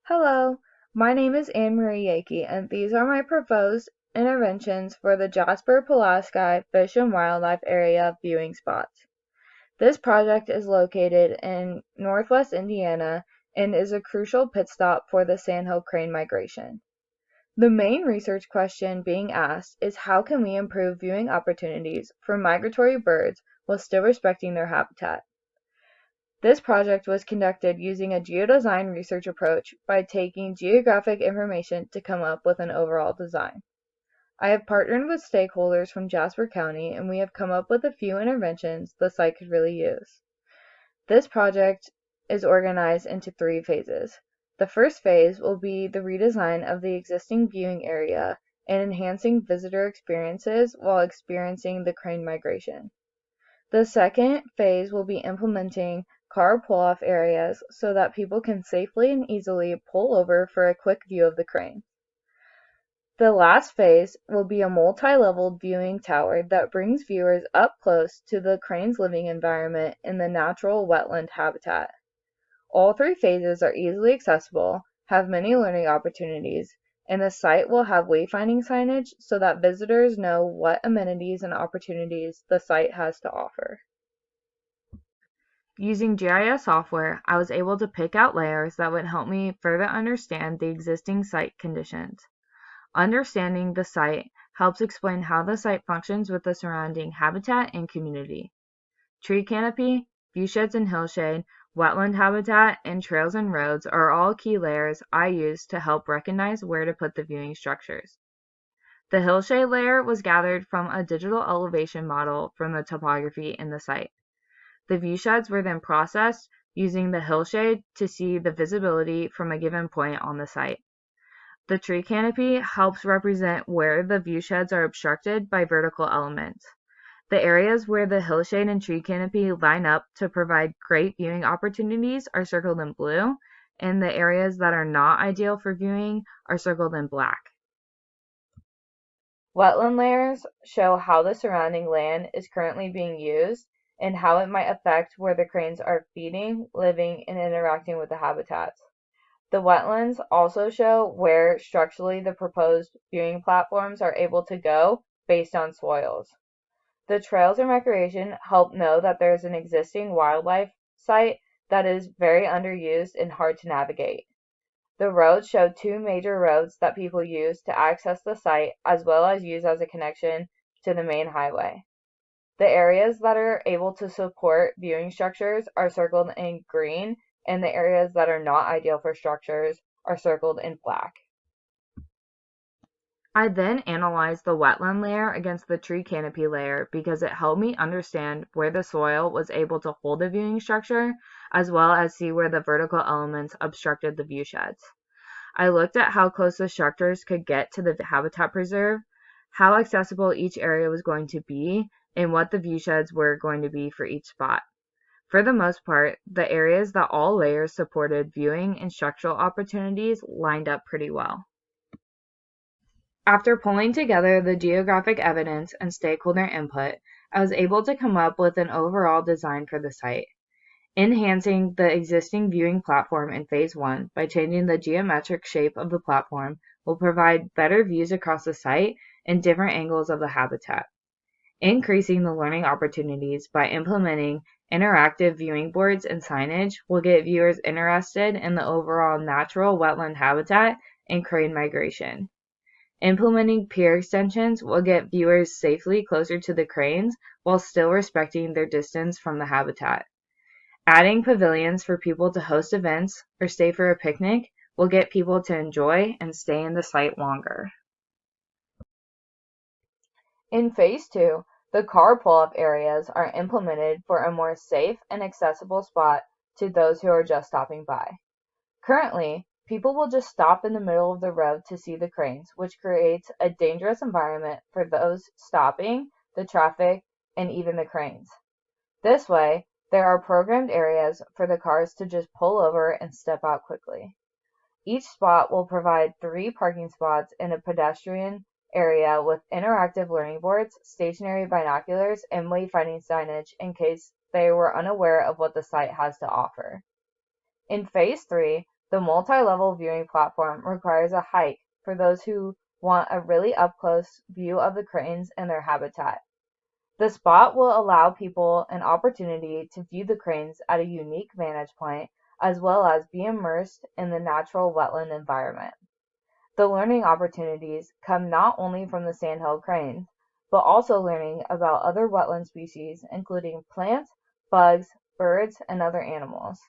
Hello, my name is Anne-Marie Yeakey, and these are my proposed interventions for the Jasper-Pulaski Fish and Wildlife Area viewing spots. This project is located in northwest Indiana and is a crucial pit stop for the sandhill crane migration. The main research question being asked is how can we improve viewing opportunities for migratory birds while still respecting their habitat? This project was conducted using a geodesign research approach by taking geographic information to come up with an overall design. I have partnered with stakeholders from Jasper County, and we have come up with a few interventions the site could really use. This project is organized into 3 phases. The first phase will be the redesign of the existing viewing area and enhancing visitor experiences while experiencing the crane migration. The second phase will be implementing car pull-off areas so that people can safely and easily pull over for a quick view of the crane. The last phase will be a multi-leveled viewing tower that brings viewers up close to the crane's living environment in the natural wetland habitat. All 3 phases are easily accessible, have many learning opportunities, and the site will have wayfinding signage so that visitors know what amenities and opportunities the site has to offer. Using GIS software, I was able to pick out layers that would help me further understand the existing site conditions. Understanding the site helps explain how the site functions with the surrounding habitat and community. Tree canopy, viewsheds and hillshade, wetland habitat, and trails and roads are all key layers I use to help recognize where to put the viewing structures. The hillshade layer was gathered from a digital elevation model from the topography in the site. The viewsheds were then processed using the hillshade to see the visibility from a given point on the site. The tree canopy helps represent where the viewsheds are obstructed by vertical elements. The areas where the hillshade and tree canopy line up to provide great viewing opportunities are circled in blue, and the areas that are not ideal for viewing are circled in black. Wetland layers show how the surrounding land is currently being used and how it might affect where the cranes are feeding, living, and interacting with the habitats. The wetlands also show where structurally the proposed viewing platforms are able to go based on soils. The trails and recreation help know that there is an existing wildlife site that is very underused and hard to navigate. The roads show 2 major roads that people use to access the site as well as use as a connection to the main highway. The areas that are able to support viewing structures are circled in green, and the areas that are not ideal for structures are circled in black. I then analyzed the wetland layer against the tree canopy layer because it helped me understand where the soil was able to hold a viewing structure, as well as see where the vertical elements obstructed the viewsheds. I looked at how close the structures could get to the habitat preserve, how accessible each area was going to be, and what the viewsheds were going to be for each spot. For the most part, the areas that all layers supported viewing and structural opportunities lined up pretty well. After pulling together the geographic evidence and stakeholder input, I was able to come up with an overall design for the site. Enhancing the existing viewing platform in Phase 1 by changing the geometric shape of the platform will provide better views across the site and different angles of the habitat. Increasing the learning opportunities by implementing interactive viewing boards and signage will get viewers interested in the overall natural wetland habitat and crane migration. Implementing pier extensions will get viewers safely closer to the cranes while still respecting their distance from the habitat. Adding pavilions for people to host events or stay for a picnic will get people to enjoy and stay in the site longer. In Phase 2, the car pull-up areas are implemented for a more safe and accessible spot to those who are just stopping by. Currently, people will just stop in the middle of the road to see the cranes, which creates a dangerous environment for those stopping, the traffic, and even the cranes. This way, there are programmed areas for the cars to just pull over and step out quickly. Each spot will provide 3 parking spots in a pedestrian area with interactive learning boards, stationary binoculars, and wayfinding signage in case they were unaware of what the site has to offer. In Phase 3, The multi-level viewing platform requires a hike for those who want a really up-close view of the cranes and their habitat. The spot will allow people an opportunity to view the cranes at a unique vantage point, as well as be immersed in the natural wetland environment. The learning opportunities come not only from the sandhill cranes, but also learning about other wetland species, including plants, bugs, birds, and other animals.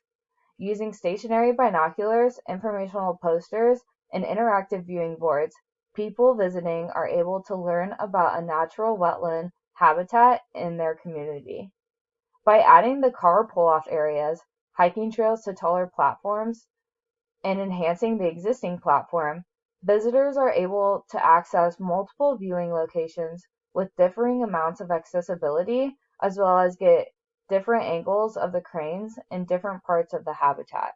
Using stationary binoculars, informational posters, and interactive viewing boards, people visiting are able to learn about a natural wetland habitat in their community. By adding the car pull-off areas, hiking trails to taller platforms, and enhancing the existing platform, visitors are able to access multiple viewing locations with differing amounts of accessibility, as well as get different angles of the cranes in different parts of the habitat.